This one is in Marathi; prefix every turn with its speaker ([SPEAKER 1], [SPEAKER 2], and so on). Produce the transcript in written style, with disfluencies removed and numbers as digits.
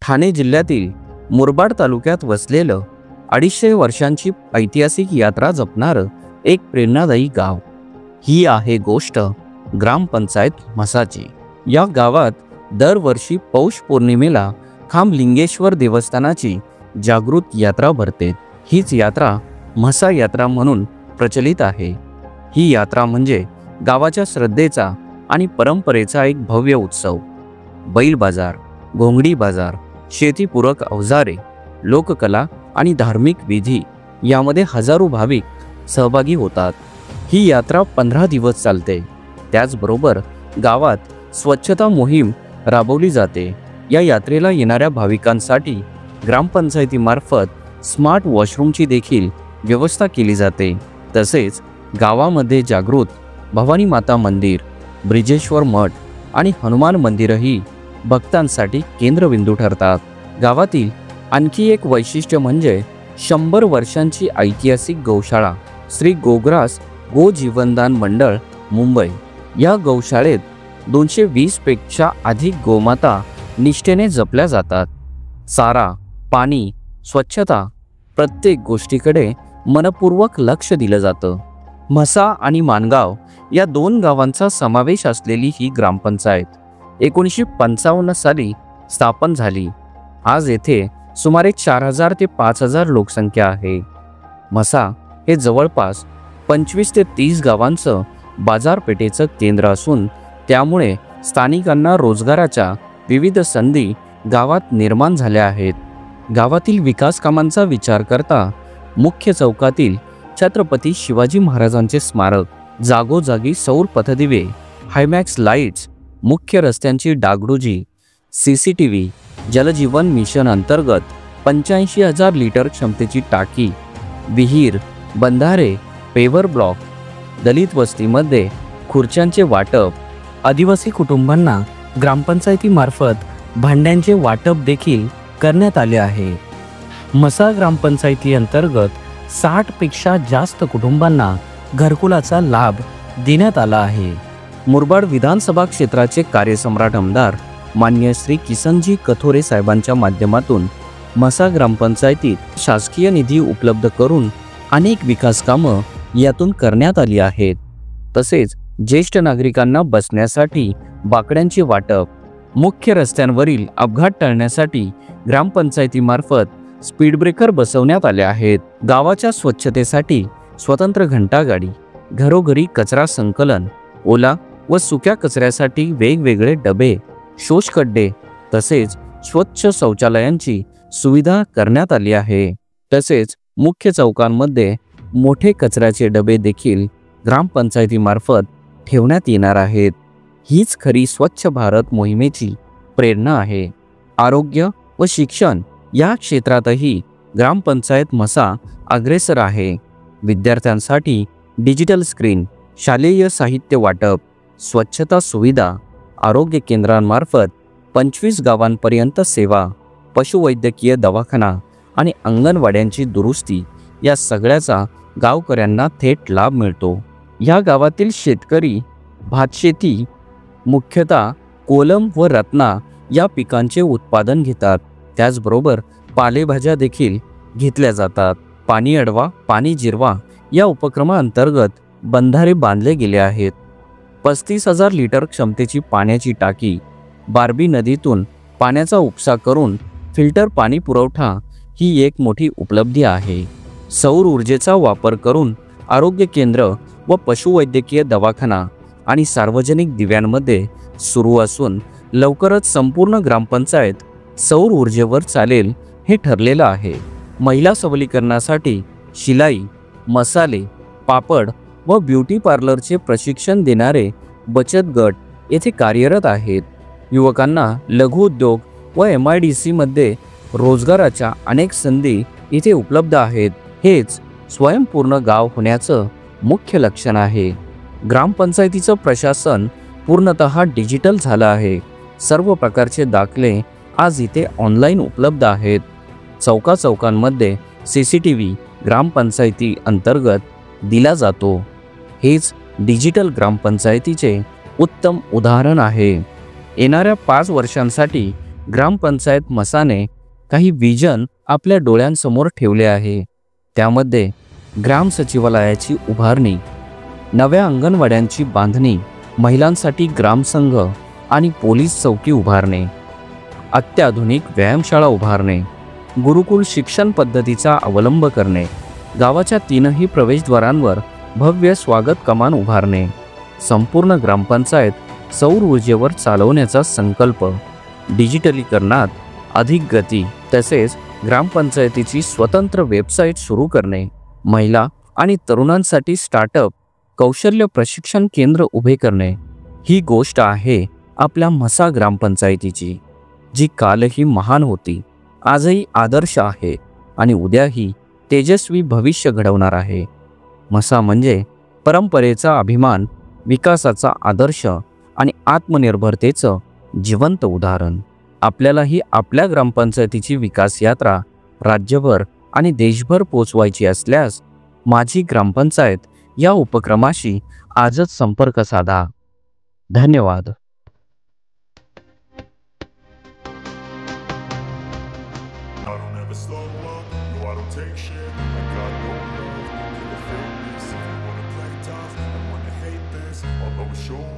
[SPEAKER 1] ठाणे जिल्ह्यातील मुरबाड तालुक्यात वसलेलं 250 वर्षांची ऐतिहासिक यात्रा जपणारं एक प्रेरणादायी गाव। ही आहे गोष्ट ग्रामपंचायत म्हसाची। या गावात दरवर्षी पौष पौर्णिमेला खांबलिंगेश्वर देवस्थानाची जागृत यात्रा भरते। हीच यात्रा म्हसा यात्रा म्हणून प्रचलित आहे। ही यात्रा म्हणजे गावाच्या श्रद्धेचा आणि परंपरेचा एक भव्य उत्सव। बैल बाजार, घोंगडी बाजार, शेतीपूरक अवजारे, लोककला आणि धार्मिक विधी यामध्ये हजारो भाविक सहभागी होतात। ही यात्रा 15 दिवस चालते। त्याचबरोबर गावात स्वच्छता मोहीम राबवली जाते। या यात्रेला येणाऱ्या भाविकांसाठी ग्रामपंचायतीमार्फत स्मार्ट वॉशरूमची देखील व्यवस्था केली जाते। तसेच गावामध्ये जागृत भवानी माता मंदिर, ब्रिजेश्वर मठ आणि हनुमान मंदिरही भक्तांसाठी केंद्रबिंदू ठरतात। गावातील आणखी एक वैशिष्ट्य म्हणजे 100 वर्षांची ऐतिहासिक गौशाळा श्री गोग्रास गो जीवनदान मंडळ मुंबई। या गौशाळेत 220 पेक्षा अधिक गोमाता निष्ठेने जपल्या जातात। चारा, पाणी, स्वच्छता प्रत्येक गोष्टीकडे मनपूर्वक लक्ष दिलं जातं। म्हसा आणि माणगाव या 2 गावांचा समावेश असलेली ही ग्रामपंचायत 1955 साली स्थापन झाली। आज येथे सुमारे 4000 ते 5000 लोकसंख्या आहे। म्हसा हे जवळपास 25 ते 30 गावांचं बाजारपेठेचं केंद्र असून त्यामुळे स्थानिकांना रोजगाराच्या विविध संधी गावात निर्माण झाल्या आहेत। गावातील विकास कामांचा विचार करता मुख्य चौकातील छत्रपती शिवाजी महाराजांचे स्मारक, जागोजागी सौर पथदिवे, हायमॅक्स लाईट्स, मुख्य रस्त्यांची डागडुजी, CCTV, जलजीवन मिशन अंतर्गत 85,000 लिटर क्षमतेची टाकी, विहीर, बंधारे, पेवर ब्लॉक, दलित वस्तीमध्ये खुर्च्यांचे वाटप, आदिवासी कुटुंबांना ग्रामपंचायतीमार्फत भांड्यांचे वाटप देखील करण्यात आले आहे। म्हसा ग्रामपंचायती अंतर्गत 60 पेक्षा जास्त कुटुंबांना घरकुलाचा लाभ देण्यात आला आहे। मुरबाड विधानसभा क्षेत्राचे कार्यसम्राट आमदार मान्य श्री किसनजी कथोरे साहेबांच्या माध्यमातून म्हसा ग्रामपंचायतीत शासकीय निधी उपलब्ध करून अनेक विकास कामं यातून करण्यात आली आहेत। तसेच ज्येष्ठ नागरिकांना बसण्यासाठी बाकड्यांचे वाटप, मुख्य रस्त्यांवरील अपघात टाळण्यासाठी ग्रामपंचायतीमार्फत स्पीड ब्रेकर बसवण्यात आले आहेत। गावाच्या स्वच्छतेसाठी स्वतंत्र घंटागाडी, घरोघरी कचरा संकलन, ओला व सुक्या कचऱ्यासाठी वेगवेगळे डबे, शोषखड्डे तसेच स्वच्छ शौचालयांची सुविधा करण्यात आली आहे। तसेच मुख्य चौकांमध्ये मोठे कचऱ्याचे डबे देखील ग्रामपंचायतीमार्फत ठेवण्यात येणार आहेत। हीच खरी स्वच्छ भारत मोहिमेची प्रेरणा आहे। आरोग्य व शिक्षण या क्षेत्रातही ग्रामपंचायत म्हसा अग्रेसर आहे। विद्यार्थ्यांसाठी डिजिटल स्क्रीन, शालेय साहित्य वाटप, स्वच्छता सुविधा, आरोग्य केंद्रांमार्फत 25 गावांपर्यंत सेवा, पशुवैद्यकीय दवाखाना आणि अंगणवाड्यांची दुरुस्ती या सगळ्याचा गावकऱ्यांना थेट लाभ मिळतो। या गावातील शेतकरी भातशेती, मुख्यतः कोलम व रत्ना या पिकांचे उत्पादन घेतात। त्याचबरोबर पालेभाज्या देखील घेतल्या जातात। पाणी अडवा, पाणी जिरवा या उपक्रमाअंतर्गत बंधारे बांधले गेले आहेत। 35,000 लिटर क्षमतेची पाण्याची टाकी, बारबी नदीतून पाण्याचा उपसा करून फिल्टर पाणी पुरवठा ही एक मोठी उपलब्धी आहे। सौर ऊर्जेचा वापर करून आरोग्य केंद्र व पशुवैद्यकीय दवाखाना आणि सार्वजनिक दिव्यांमध्ये सुरू असून लवकरच संपूर्ण ग्रामपंचायत सौर ऊर्जेवर चालेल हे ठरलेलं आहे। महिला सबलीकरणासाठी शिलाई, मसाले, पापड व ब्युटी पार्लरचे प्रशिक्षण देणारे बचत गट येथे कार्यरत आहेत। युवकांना लघु उद्योग व MIDC मध्ये रोजगाराच्या अनेक संधी इथे उपलब्ध आहेत। हेच स्वयंपूर्ण गाव होण्याचं मुख्य लक्षण आहे। ग्रामपंचायतीचं प्रशासन पूर्णतः डिजिटल झालं आहे। सर्व प्रकारचे दाखले आज इथे ऑनलाईन उपलब्ध आहेत। चौकाचौकांमध्ये CCTV ग्रामपंचायती अंतर्गत दिला जातो। हेच डिजिटल ग्रामपंचायतीचे उत्तम उदाहरण आहे। येणाऱ्या 5 वर्षांसाठी ग्रामपंचायत मसाने काही विजन आपल्या डोळ्यांसमोर ठेवले आहे. त्यामध्ये ग्राम सचिवालयाची उभारणी, नव्या अंगणवाड्यांची बांधणी, महिलांसाठी ग्रामसंघ आणि पोलीस चौकी उभारणे, अत्याधुनिक व्यायामशाळा उभारणे, गुरुकुल शिक्षण पद्धतीचा अवलंब करणे, गावाच्या 3ही प्रवेशद्वारांवर भव्य स्वागत कमान उभारणे, संपूर्ण ग्रामपंचायत सौर ऊर्जेवर चालवण्याचा संकल्प, डिजिटलीकरणात अधिक गती, तसेच ग्रामपंचायतीची स्वतंत्र वेबसाईट सुरू करणे, महिला आणि तरुणांसाठी स्टार्टअप कौशल्य प्रशिक्षण केंद्र उभे करणे. ही गोष्ट आहे आपल्या म्हसा ग्रामपंचायतीची, जी कालही महान होती, आजही आदर्श आहे आणि उद्याही तेजस्वी भविष्य घडवणार आहे. म्हसा म्हणजे परंपरेचा अभिमान, विकासाचा आदर्श आणि आत्मनिर्भरतेचं जिवंत उदाहरण. आपल्यालाही आपल्या ग्रामपंचायतीची विकास यात्रा राज्यभर आणि देशभर पोचवायची असल्यास माझी ग्रामपंचायत या उपक्रमाशी आजच संपर्क साधा. धन्यवाद.
[SPEAKER 2] Show